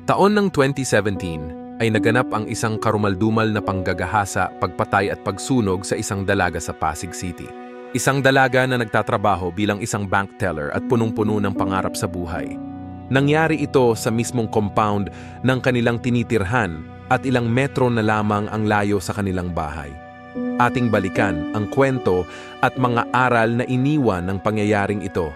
Taon ng 2017 ay naganap ang isang karumaldumal na panggagahasa, pagpatay at pagsunog sa isang dalaga sa Pasig City. Isang dalaga na nagtatrabaho bilang isang bank teller at punong-puno ng pangarap sa buhay. Nangyari ito sa mismong compound ng kanilang tinitirhan at ilang metro na lamang ang layo sa kanilang bahay. Ating balikan ang kwento at mga aral na iniwan ng pangyayaring ito.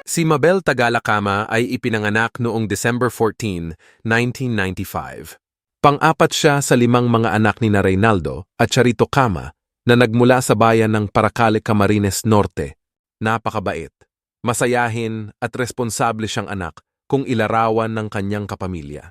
Si Mabel Tagalacama ay ipinanganak noong December 14, 1995. Pang-apat siya sa 5 mga anak ni na Reynaldo at Charito Cama na nagmula sa bayan ng Paracale, Camarines Norte. Napakabait, masayahin at responsable siyang anak kung ilarawan ng kanyang kapamilya.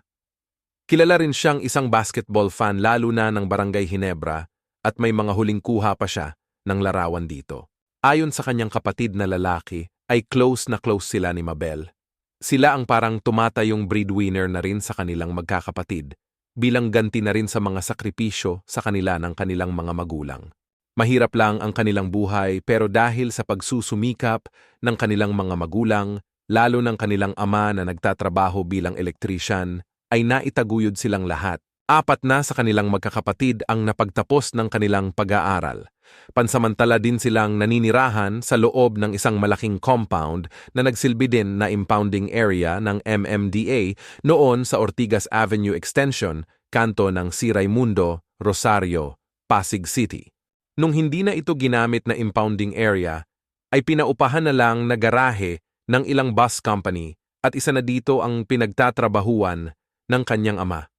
Kilala rin siyang isang basketball fan lalo na ng Barangay Ginebra at may mga huling kuha pa siya ng larawan dito. Ayon sa kanyang kapatid na lalaki, ay close na close sila ni Mabel. Sila ang parang tumatayong breadwinner na rin sa kanilang magkakapatid, bilang ganti na rin sa mga sakripisyo sa kanila ng kanilang mga magulang. Mahirap lang ang kanilang buhay pero dahil sa pagsusumikap ng kanilang mga magulang, lalo ng kanilang ama na nagtatrabaho bilang electrician, ay naitaguyod silang lahat. 4 na sa kanilang magkakapatid ang napagtapos ng kanilang pag-aaral. Pansamantala din silang naninirahan sa loob ng isang malaking compound na nagsilbi din na impounding area ng MMDA noon sa Ortigas Avenue Extension, kanto ng C. Raimundo, Rosario, Pasig City. Nung hindi na ito ginamit na impounding area, ay pinaupahan na lang na garahe ng ilang bus company at isa na dito ang pinagtatrabahuan ng kanyang ama.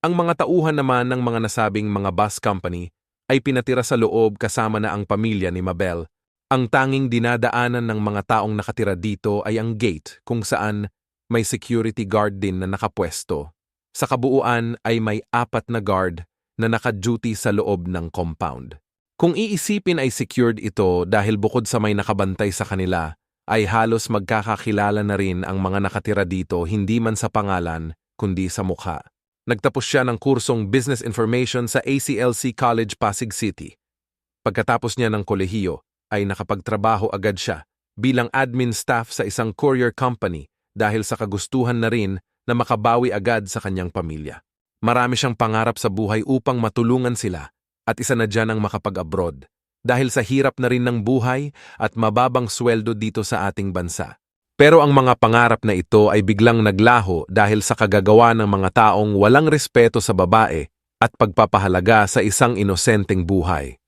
Ang mga tauhan naman ng mga nasabing mga bus company ay pinatira sa loob kasama na ang pamilya ni Mabel. Ang tanging dinadaanan ng mga taong nakatira dito ay ang gate kung saan may security guard din na nakapwesto. Sa kabuuan ay may 4 na guard na naka-duty sa loob ng compound. Kung iisipin ay secured ito dahil bukod sa may nakabantay sa kanila, ay halos magkakakilala na rin ang mga nakatira dito hindi man sa pangalan kundi sa mukha. Nagtapos siya ng kursong Business Information sa ACLC College, Pasig City. Pagkatapos niya ng kolehiyo, ay nakapagtrabaho agad siya bilang admin staff sa isang courier company dahil sa kagustuhan na rin na makabawi agad sa kanyang pamilya. Marami siyang pangarap sa buhay upang matulungan sila at isa na dyan ang makapag-abroad dahil sa hirap na rin ng buhay at mababang sweldo dito sa ating bansa. Pero ang mga pangarap na ito ay biglang naglaho dahil sa kagagawa ng mga taong walang respeto sa babae at pagpapahalaga sa isang inosenteng buhay.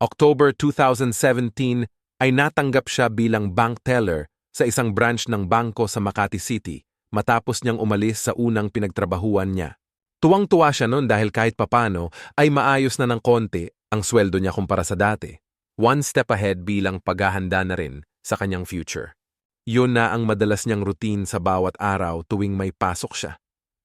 October 2017 ay natanggap siya bilang bank teller sa isang branch ng bangko sa Makati City matapos niyang umalis sa unang pinagtrabahuan niya. Tuwang-tuwa siya noon dahil kahit papano ay maayos na ng konti ang sweldo niya kumpara sa dati. One step ahead bilang paghahanda na rin sa kanyang future. Yun na ang madalas niyang routine sa bawat araw tuwing may pasok siya.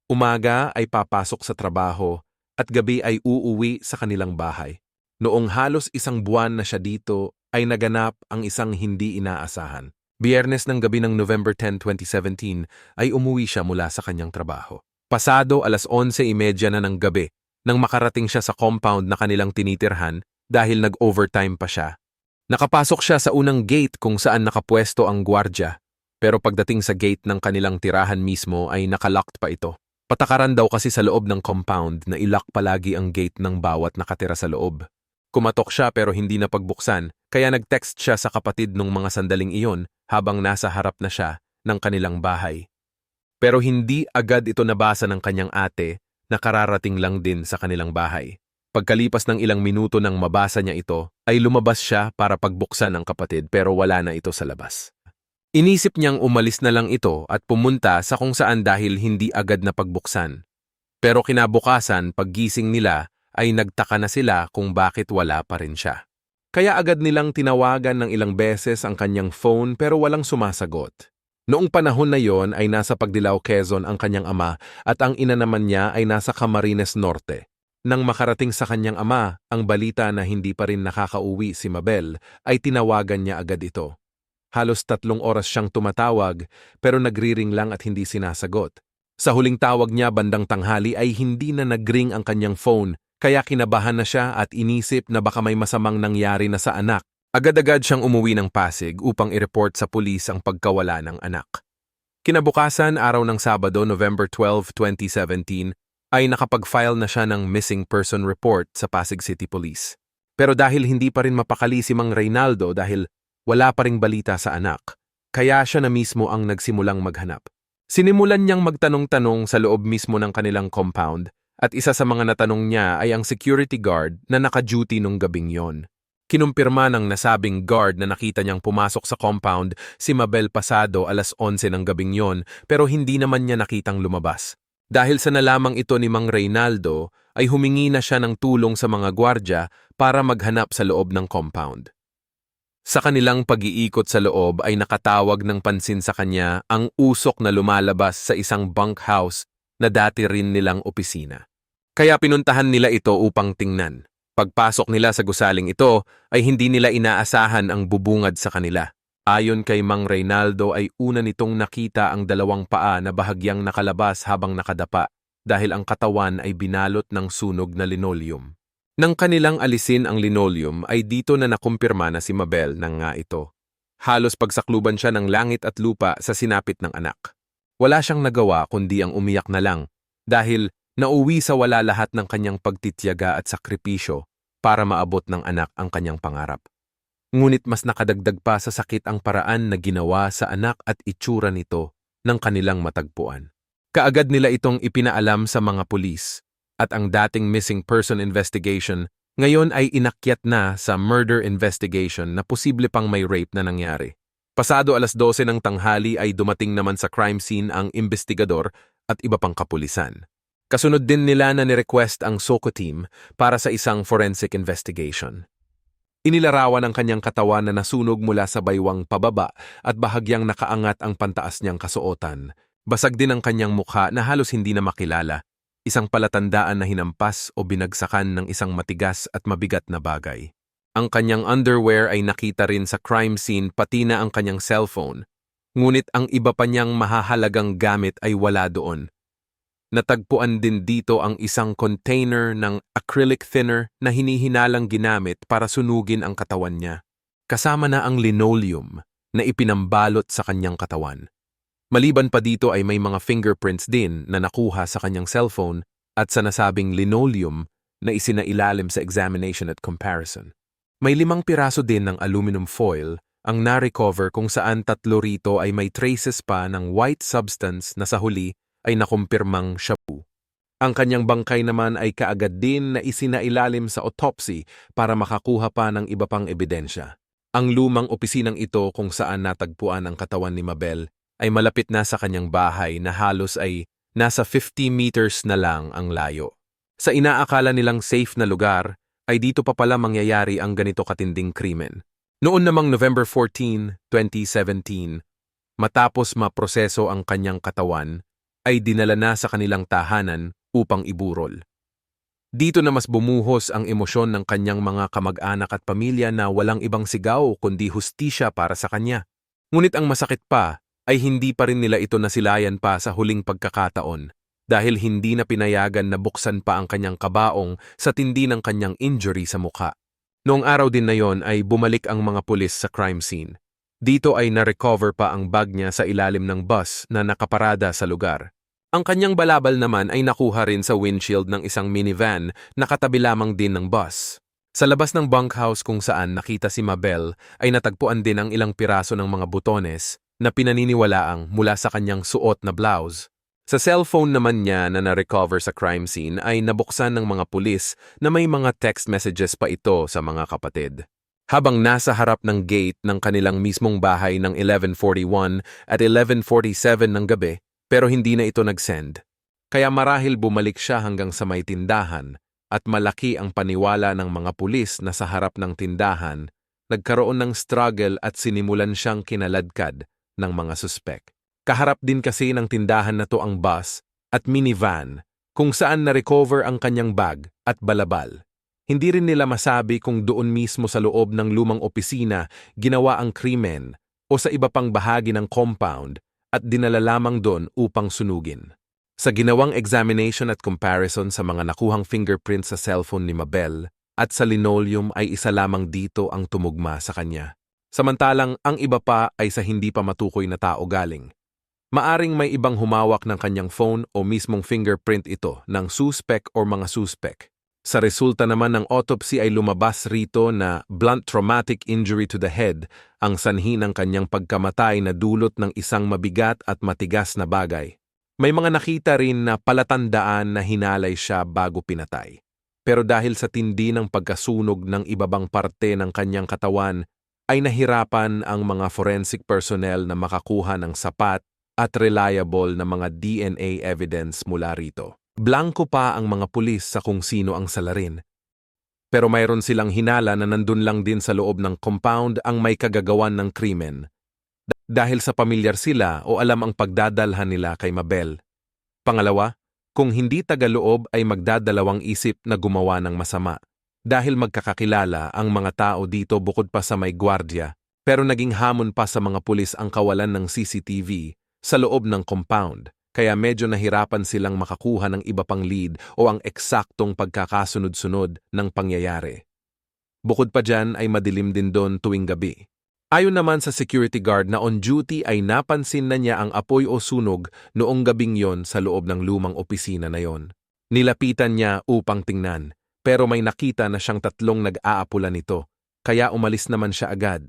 Umaga ay papasok sa trabaho at gabi ay uuwi sa kanilang bahay. Noong halos 1 buwan na siya dito ay naganap ang isang hindi inaasahan. Biyernes ng gabi ng November 10, 2017 ay umuwi siya mula sa kanyang trabaho. Pasado 11:30 na ng gabi nang makarating siya sa compound na kanilang tinitirhan dahil nag-overtime pa siya. Nakapasok siya sa unang gate kung saan nakapwesto ang gwardya, pero pagdating sa gate ng kanilang tirahan mismo ay nakalocked pa ito. Patakaran daw kasi sa loob ng compound na ilock palagi ang gate ng bawat nakatira sa loob. Kumatok siya pero hindi na pagbuksan, kaya nag-text siya sa kapatid nung mga sandaling iyon habang nasa harap na siya ng kanilang bahay. Pero hindi agad ito nabasa ng kanyang ate na kararating lang din sa kanilang bahay. Pagkalipas ng ilang minuto nang mabasa niya ito, ay lumabas siya para pagbuksan ng kapatid pero wala na ito sa labas. Inisip niyang umalis na lang ito at pumunta sa kung saan dahil hindi agad na pagbuksan. Pero kinabukasan, paggising nila, ay nagtaka na sila kung bakit wala pa rin siya. Kaya agad nilang tinawagan ng ilang beses ang kanyang phone pero walang sumasagot. Noong panahon na yon ay nasa Pagdilao, Quezon ang kanyang ama at ang ina naman niya ay nasa Camarines Norte. Nang makarating sa kanyang ama ang balita na hindi pa rin nakakauwi si Mabel, ay tinawagan niya agad ito. Halos 3 oras siyang tumatawag pero nagri-ring lang at hindi sinasagot. Sa huling tawag niya bandang tanghali ay hindi na nagring ang kanyang phone kaya kinabahan na siya at inisip na baka may masamang nangyari na sa anak. Agad-agad siyang umuwi ng Pasig upang i-report sa pulis ang pagkawala ng anak. Kinabukasan, araw ng Sabado, November 12, 2017, ay nakapag-file na siya ng missing person report sa Pasig City Police. Pero dahil hindi pa rin mapakali si Mang Reynaldo dahil wala pa ring balita sa anak, kaya siya na mismo ang nagsimulang maghanap. Sinimulan niyang magtanong-tanong sa loob mismo ng kanilang compound at isa sa mga natanong niya ay ang security guard na naka-duty nung gabing yon. Kinumpirma ng nasabing guard na nakita niyang pumasok sa compound si Mabel pasado alas 11 ng gabing yon pero hindi naman niya nakitang lumabas. Dahil sa nalamang ito ni Mang Reynaldo ay humingi na siya ng tulong sa mga gwardya para maghanap sa loob ng compound. Sa kanilang pag-iikot sa loob ay nakatawag ng pansin sa kanya ang usok na lumalabas sa isang bunkhouse na dati rin nilang opisina. Kaya pinuntahan nila ito upang tingnan. Pagpasok nila sa gusaling ito ay hindi nila inaasahan ang bubungad sa kanila. Ayon kay Mang Reynaldo ay una nitong nakita ang dalawang paa na bahagyang nakalabas habang nakadapa dahil ang katawan ay binalot ng sunog na linoleum. Nang kanilang alisin ang linoleum ay dito na nakumpirma na si Mabel nang nga ito. Halos pagsakluban siya ng langit at lupa sa sinapit ng anak. Wala siyang nagawa kundi ang umiyak na lang dahil nauwi sa wala lahat ng kanyang pagtityaga at sakripisyo para maabot ng anak ang kanyang pangarap. Ngunit mas nakadagdag pa sa sakit ang paraan na ginawa sa anak at itsura nito ng kanilang matagpuan. Kaagad nila itong ipinaalam sa mga pulis at ang dating missing person investigation ngayon ay inakyat na sa murder investigation na posible pang may rape na nangyari. Pasado alas 12 ng tanghali ay dumating naman sa crime scene ang investigador at iba pang kapulisan. Kasunod din nila na nirequest ang SOCO team para sa isang forensic investigation. Inilarawan ang kanyang katawan na nasunog mula sa baywang pababa at bahagyang nakaangat ang pantaas niyang kasuotan. Basag din ang kanyang mukha na halos hindi na makilala, isang palatandaan na hinampas o binagsakan ng isang matigas at mabigat na bagay. Ang kanyang underwear ay nakita rin sa crime scene pati na ang kanyang cellphone, ngunit ang iba pa niyang mahahalagang gamit ay wala doon. Natagpuan din dito ang isang container ng acrylic thinner na hinihinalang ginamit para sunugin ang katawan niya, kasama na ang linoleum na ipinambalot sa kanyang katawan. Maliban pa dito ay may mga fingerprints din na nakuha sa kanyang cellphone at sa nasabing linoleum na isinailalim sa examination at comparison. May 5 piraso din ng aluminum foil ang na-recover kung saan 3 rito ay may traces pa ng white substance na sa huli ay nakumpirmang shabu. Ang kanyang bangkay naman ay kaagad din na isinailalim sa autopsy para makakuha pa ng iba pang ebidensya. Ang lumang opisinang ito kung saan natagpuan ang katawan ni Mabel ay malapit na sa kanyang bahay na halos ay nasa 50 meters na lang ang layo. Sa inaakala nilang safe na lugar, ay dito pa pala mangyayari ang ganito katinding krimen. Noon namang November 14, 2017, matapos maproseso ang kanyang katawan, ay dinala na sa kanilang tahanan upang iburol. Dito na mas bumuhos ang emosyon ng kanyang mga kamag-anak at pamilya na walang ibang sigaw kundi hustisya para sa kanya. Ngunit ang masakit pa ay hindi pa rin nila ito nasilayan pa sa huling pagkakataon dahil hindi na pinayagan na buksan pa ang kanyang kabaong sa tindi ng kanyang injury sa mukha. Noong araw din na yon ay bumalik ang mga pulis sa crime scene. Dito ay na-recover pa ang bag niya sa ilalim ng bus na nakaparada sa lugar. Ang kanyang balabal naman ay nakuha rin sa windshield ng isang minivan na katabi lamang din ng bus. Sa labas ng bunkhouse kung saan nakita si Mabel ay natagpuan din ang ilang piraso ng mga butones na pinaniniwalaang mula sa kanyang suot na blouse. Sa cellphone naman niya na na-recover sa crime scene ay nabuksan ng mga pulis na may mga text messages pa ito sa mga kapatid. Habang nasa harap ng gate ng kanilang mismong bahay ng 11:41 at 11:47 ng gabi, pero hindi na ito nag-send. Kaya marahil bumalik siya hanggang sa may tindahan at malaki ang paniwala ng mga pulis na sa harap ng tindahan, nagkaroon ng struggle at sinimulan siyang kinaladkad ng mga suspek. Kaharap din kasi ng tindahan na to ang bus at minivan kung saan na-recover ang kanyang bag at balabal. Hindi rin nila masabi kung doon mismo sa loob ng lumang opisina ginawa ang krimen o sa iba pang bahagi ng compound at dinala lamang doon upang sunugin. Sa ginawang examination at comparison sa mga nakuhang fingerprints sa cellphone ni Mabel at sa linoleum ay isa lamang dito ang tumugma sa kanya. Samantalang ang iba pa ay sa hindi pa matukoy na tao galing. Maaring may ibang humawak ng kanyang phone o mismong fingerprint ito ng suspect o mga suspect. Sa resulta naman ng autopsy ay lumabas rito na blunt traumatic injury to the head ang sanhi ng kanyang pagkamatay na dulot ng isang mabigat at matigas na bagay. May mga nakita rin na palatandaan na hinalay siya bago pinatay. Pero dahil sa tindi ng pagkasunog ng ibabang parte ng kanyang katawan, ay nahirapan ang mga forensic personnel na makakuha ng sapat at reliable na mga DNA evidence mula rito. Blanko pa ang mga pulis sa kung sino ang salarin. Pero mayroon silang hinala na nandun lang din sa loob ng compound ang may kagagawan ng krimen. Dahil sa pamilyar sila o alam ang pagdadalhan nila kay Mabel. Pangalawa, kung hindi tagaloob ay magdadalawang isip na gumawa ng masama. Dahil magkakakilala ang mga tao dito bukod pa sa may gwardya, pero naging hamon pa sa mga pulis ang kawalan ng CCTV sa loob ng compound, kaya medyo nahirapan silang makakuha ng iba pang lead o ang eksaktong pagkakasunod-sunod ng pangyayari. Bukod pa dyan ay madilim din doon tuwing gabi. Ayon naman sa security guard na on duty ay napansin na niya ang apoy o sunog noong gabing yon sa loob ng lumang opisina na yon. Nilapitan niya upang tingnan, pero may nakita na siyang tatlong nag-aapula nito, kaya umalis naman siya agad.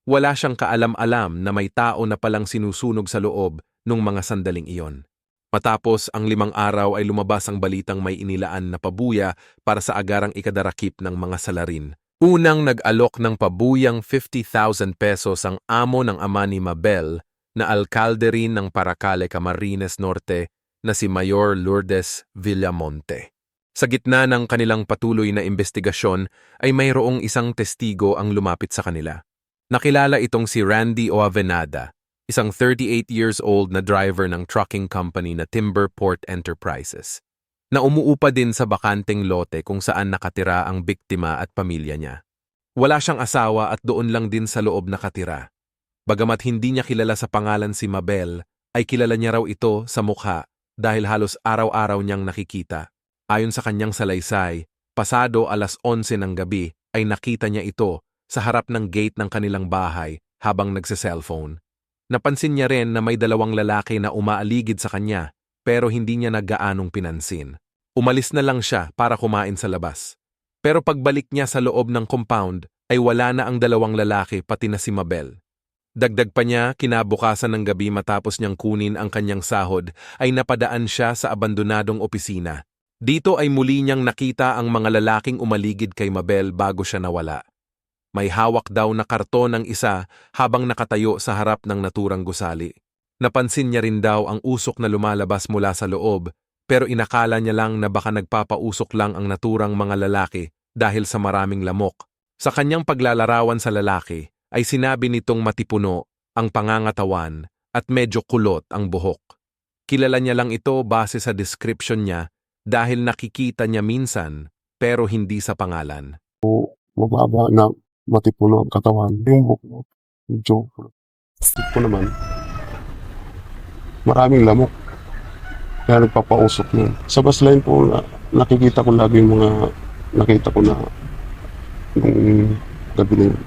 Wala siyang kaalam-alam na may tao na palang sinusunog sa loob nung mga sandaling iyon. Matapos ang 5 araw ay lumabas ang balitang may inilaan na pabuya para sa agarang ikadarakip ng mga salarin. Unang nag-alok ng pabuyang 50,000 pesos ang amo ng ama ni Mabel na alkalde rin ng Paracale, Camarines Norte na si Mayor Lourdes Villamonte. Sa gitna ng kanilang patuloy na investigasyon ay mayroong isang testigo ang lumapit sa kanila. Nakilala itong si Randy Oavenada, isang 38 years old na driver ng trucking company na Timber Port Enterprises, na umuupa din sa bakanteng lote kung saan nakatira ang biktima at pamilya niya. Wala siyang asawa at doon lang din sa loob nakatira. Bagamat hindi niya kilala sa pangalan si Mabel, ay kilala niya raw ito sa mukha dahil halos araw-araw niyang nakikita. Ayon sa kanyang salaysay, pasado 11:00 ng gabi ay nakita niya ito sa harap ng gate ng kanilang bahay habang nagse-cellphone. Napansin niya rin na may 2 lalaki na umaaligid sa kanya pero hindi niya naggaanong pinansin. Umalis na lang siya para kumain sa labas. Pero pagbalik niya sa loob ng compound ay wala na ang 2 lalaki pati na si Mabel. Dagdag pa niya, kinabukasan ng gabi matapos niyang kunin ang kanyang sahod ay napadaan siya sa abandonadong opisina. Dito ay muli niyang nakita ang mga lalaking umaligid kay Mabel bago siya nawala. May hawak daw na karton ang isa habang nakatayo sa harap ng naturang gusali. Napansin niya rin daw ang usok na lumalabas mula sa loob, pero inakala niya lang na baka nagpapausok lang ang naturang mga lalaki dahil sa maraming lamok. Sa kanyang paglalarawan sa lalaki, ay sinabi nitong matipuno ang pangangatawan at medyo kulot ang buhok. Kilala niya lang ito base sa description niya dahil nakikita niya minsan pero hindi sa pangalan. Mababa na matipuno ang katawan. Yung buhok, medyo po naman. Maraming lamok. Kaya nagpapausok niya. Sa baseline po, nakikita ko lagi yung mga nakita ko na nung gabi na yun.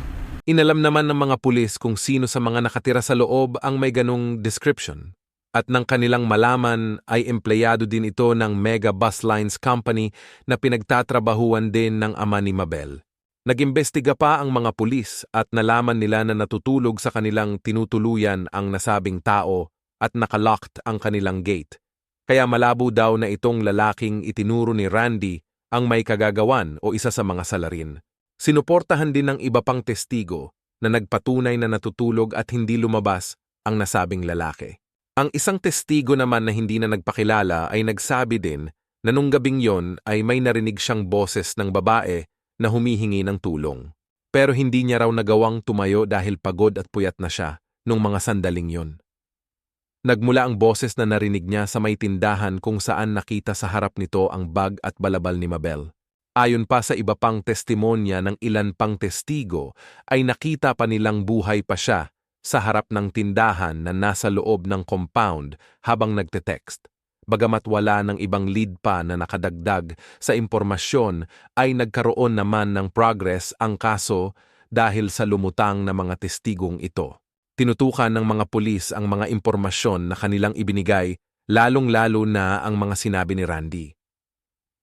Inalam naman ng mga pulis kung sino sa mga nakatira sa loob ang may ganong description. At nang kanilang malaman ay empleyado din ito ng Mega Bus Lines Company na pinagtatrabahuan din ng ama ni Mabel. Nag-imbestiga pa ang mga pulis at nalaman nila na natutulog sa kanilang tinutuluyan ang nasabing tao at nakalocked ang kanilang gate. Kaya malabo daw na itong lalaking itinuro ni Randy ang may kagagawan o isa sa mga salarin. Sinuportahan din ng iba pang testigo na nagpatunay na natutulog at hindi lumabas ang nasabing lalaki. Ang isang testigo naman na hindi na nagpakilala ay nagsabi din na nung gabing yon ay may narinig siyang boses ng babae na humihingi ng tulong. Pero hindi niya raw nagawang tumayo dahil pagod at puyat na siya nung mga sandaling yon. Nagmula ang boses na narinig niya sa may tindahan kung saan nakita sa harap nito ang bag at balabal ni Mabel. Ayon pa sa iba pang testimonya ng ilan pang testigo, ay nakita pa nilang buhay pa siya sa harap ng tindahan na nasa loob ng compound habang nagte-text. Bagamat wala ng ibang lead pa na nakadagdag sa impormasyon, ay nagkaroon naman ng progress ang kaso dahil sa lumutang na mga testigong ito. Tinutukan ng mga pulis ang mga impormasyon na kanilang ibinigay, lalong-lalo na ang mga sinabi ni Randy.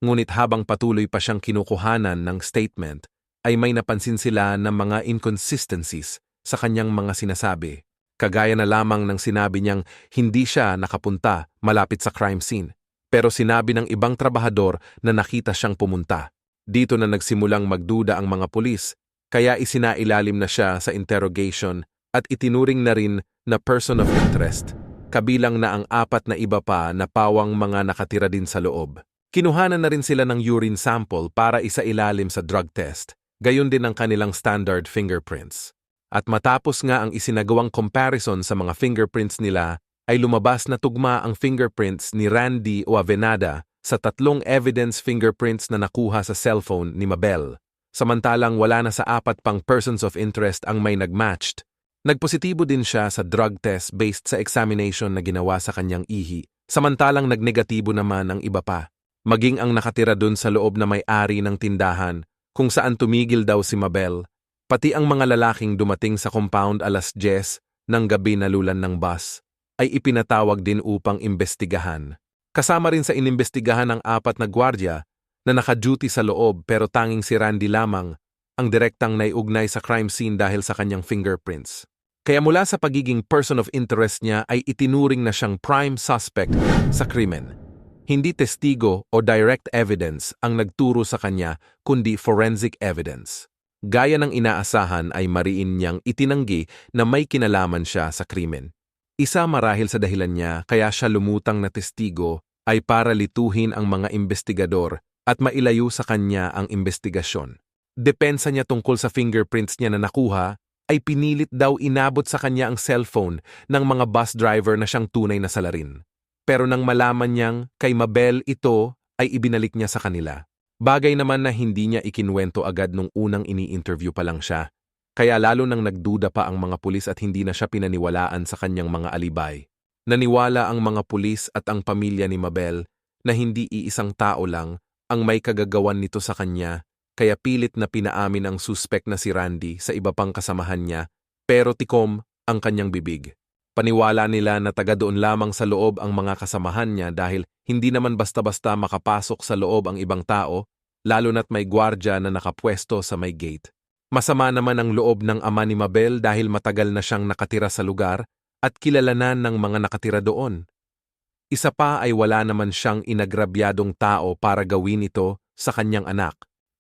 Ngunit habang patuloy pa siyang kinukuhanan ng statement, ay may napansin sila ng mga inconsistencies sa kanyang mga sinasabi. Kagaya na lamang ng sinabi niyang hindi siya nakapunta malapit sa crime scene, pero sinabi ng ibang trabahador na nakita siyang pumunta. Dito na nagsimulang magduda ang mga pulis, kaya isinailalim na siya sa interrogation at itinuring na rin na person of interest, kabilang na ang 4 na iba pa na pawang mga nakatira din sa loob. Kinuhanan na rin sila ng urine sample para isailalim sa drug test, gayon din ang kanilang standard fingerprints. At matapos nga ang isinagawang comparison sa mga fingerprints nila, ay lumabas na tugma ang fingerprints ni Randy o Avenada sa 3 evidence fingerprints na nakuha sa cellphone ni Mabel. Samantalang wala na sa 4 pang persons of interest ang may nagmatched. Nagpositibo din siya sa drug test based sa examination na ginawa sa kanyang ihi, samantalang nagnegatibo naman ang iba pa. Maging ang nakatira dun sa loob na may-ari ng tindahan, kung saan tumigil daw si Mabel, pati ang mga lalaking dumating sa compound alas 10 ng gabi na lulan ng bus, ay ipinatawag din upang imbestigahan. Kasama rin sa inimbestigahan ng 4 na gwardiya na naka-duty sa loob pero tanging si Randy lamang ang direktang naiugnay sa crime scene dahil sa kanyang fingerprints. Kaya mula sa pagiging person of interest niya ay itinuring na siyang prime suspect sa krimen. Hindi testigo o direct evidence ang nagturo sa kanya kundi forensic evidence. Gaya ng inaasahan ay mariin niyang itinanggi na may kinalaman siya sa krimen. Isa marahil sa dahilan niya kaya siya lumutang na testigo ay para lituhin ang mga investigador at mailayo sa kanya ang investigasyon. Depensa niya tungkol sa fingerprints niya na nakuha ay pinilit daw inabot sa kanya ang cellphone ng mga bus driver na siyang tunay na salarin. Pero nang malaman niyang kay Mabel ito ay ibinalik niya sa kanila. Bagay naman na hindi niya ikinwento agad nung unang ini-interview pa lang siya. Kaya lalo nang nagduda pa ang mga pulis at hindi na siya pinaniwalaan sa kanyang mga alibay. Naniwala ang mga pulis at ang pamilya ni Mabel na hindi iisang tao lang ang may kagagawan nito sa kanya, kaya pilit na pinaamin ang suspect na si Randy sa iba pang kasamahan niya, pero tikom ang kanyang bibig. Paniwala nila na taga doon lamang sa loob ang mga kasamahan niya dahil hindi naman basta-basta makapasok sa loob ang ibang tao, lalo na't may gwardya na nakapwesto sa may gate. Masama naman ang loob ng ama ni Mabel dahil matagal na siyang nakatira sa lugar at kilalanan ng mga nakatira doon. Isa pa ay wala naman siyang inagrabyadong tao para gawin ito sa kanyang anak.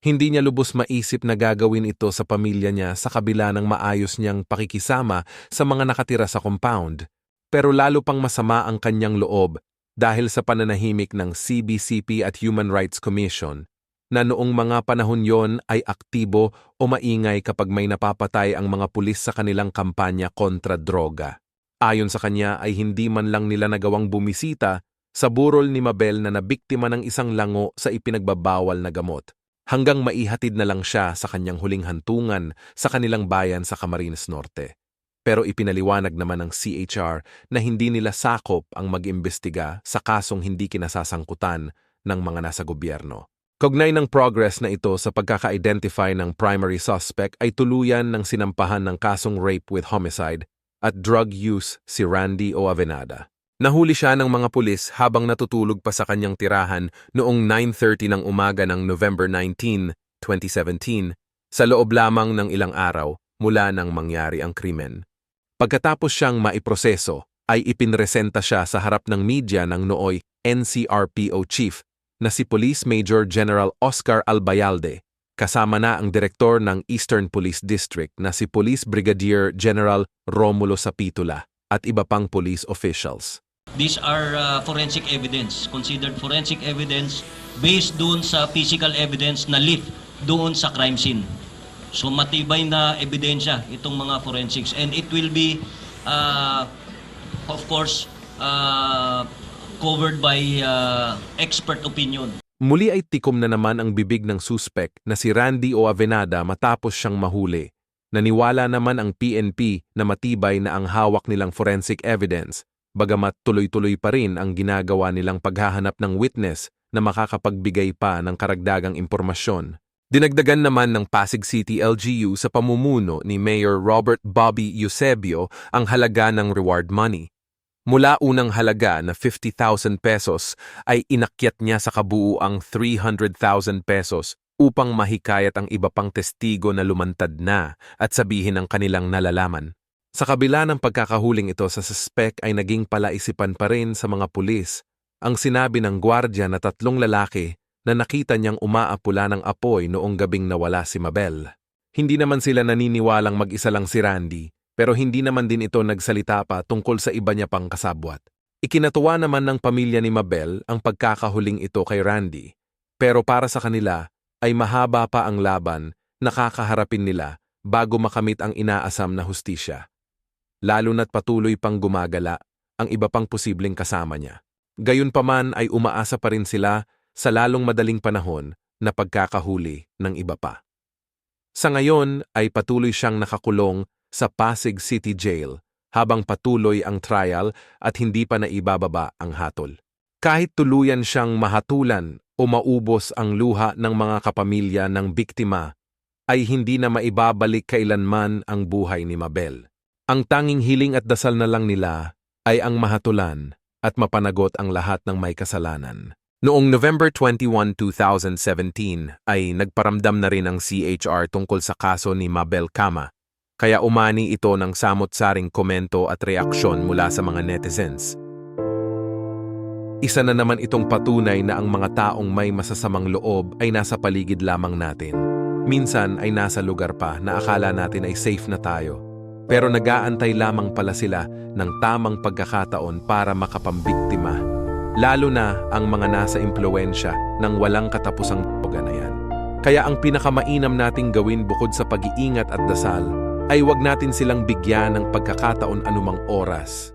Hindi niya lubos maisip na gagawin ito sa pamilya niya sa kabila ng maayos niyang pakikisama sa mga nakatira sa compound. Pero lalo pang masama ang kanyang loob dahil sa pananahimik ng CBCP at Human Rights Commission na noong mga panahon yon ay aktibo o maingay kapag may napapatay ang mga pulis sa kanilang kampanya kontra droga. Ayon sa kanya ay hindi man lang nila nagawang bumisita sa burol ni Mabel na nabiktima ng isang lango sa ipinagbabawal na gamot, hanggang maihatid na lang siya sa kanyang huling hantungan sa kanilang bayan sa Camarines Norte. Pero ipinaliwanag naman ng CHR na hindi nila sakop ang mag-imbestiga sa kasong hindi kinasasangkutan ng mga nasa gobyerno. Kaugnay ng progress na ito sa pagkaka-identify ng primary suspect ay tuluyan ng sinampahan ng kasong rape with homicide at drug use si Randy o Avenada. Nahuli siya ng mga pulis habang natutulog pa sa kanyang tirahan noong 9:30 ng umaga ng November 19, 2017, sa loob lamang ng ilang araw mula nang mangyari ang krimen. Pagkatapos siyang maiproseso, ay ipinresenta siya sa harap ng media ng nooy NCRPO Chief na si Police Major General Oscar Albayalde, kasama na ang direktor ng Eastern Police District na si Police Brigadier General Romulo Sapitula at iba pang police officials. These are forensic evidence, considered forensic evidence based doon sa physical evidence na lift doon sa crime scene. So matibay na ebidensya itong mga forensics and it will be of course covered by expert opinion. Muli ay tikom na naman ang bibig ng suspect na si Randy o Avenada matapos siyang mahuli. Naniwala naman ang PNP na matibay na ang hawak nilang forensic evidence, bagamat tuloy-tuloy pa rin ang ginagawa nilang paghahanap ng witness na makakapagbigay pa ng karagdagang impormasyon. Dinagdagan naman ng Pasig City LGU sa pamumuno ni Mayor Robert Bobby Eusebio ang halaga ng reward money. Mula unang halaga na 50,000 pesos ay inakyat niya sa kabuuang 300,000 pesos upang mahikayat ang iba pang testigo na lumantad na at sabihin ang kanilang nalalaman. Sa kabila ng pagkakahuling ito sa suspect ay naging palaisipan pa rin sa mga pulis ang sinabi ng gwardya na 3 lalaki na nakita niyang umaapula ng apoy noong gabing nawala si Mabel. Hindi naman sila naniniwalang mag-isa lang si Randy, pero hindi naman din ito nagsalita pa tungkol sa iba niya pang kasabwat. Ikinatuwa naman ng pamilya ni Mabel ang pagkakahuling ito kay Randy, pero para sa kanila ay mahaba pa ang laban na kakaharapin nila bago makamit ang inaasam na hustisya. Lalo na't patuloy pang gumagala ang iba pang posibleng kasama niya. Gayunpaman ay umaasa pa rin sila sa lalong madaling panahon na pagkakahuli ng iba pa. Sa ngayon ay patuloy siyang nakakulong sa Pasig City Jail habang patuloy ang trial at hindi pa naibababa ang hatol. Kahit tuluyan siyang mahatulan o maubos ang luha ng mga kapamilya ng biktima, ay hindi na maibabalik kailanman ang buhay ni Mabel. Ang tanging hiling at dasal na lang nila ay ang mahatulan at mapanagot ang lahat ng may kasalanan. Noong November 21, 2017 ay nagparamdam na rin ang CHR tungkol sa kaso ni Mabel Cama, kaya umani ito ng samot-saring komento at reaksyon mula sa mga netizens. Isa na naman itong patunay na ang mga taong may masasamang loob ay nasa paligid lamang natin. Minsan ay nasa lugar pa na akala natin ay safe na tayo, pero nag-aantay lamang pala sila ng tamang pagkakataon para makapambiktima. Lalo na ang mga nasa impluwensya ng walang katapusang droga na yan. Kaya ang pinakamainam nating gawin bukod sa pag-iingat at dasal ay wag natin silang bigyan ng pagkakataon anumang oras.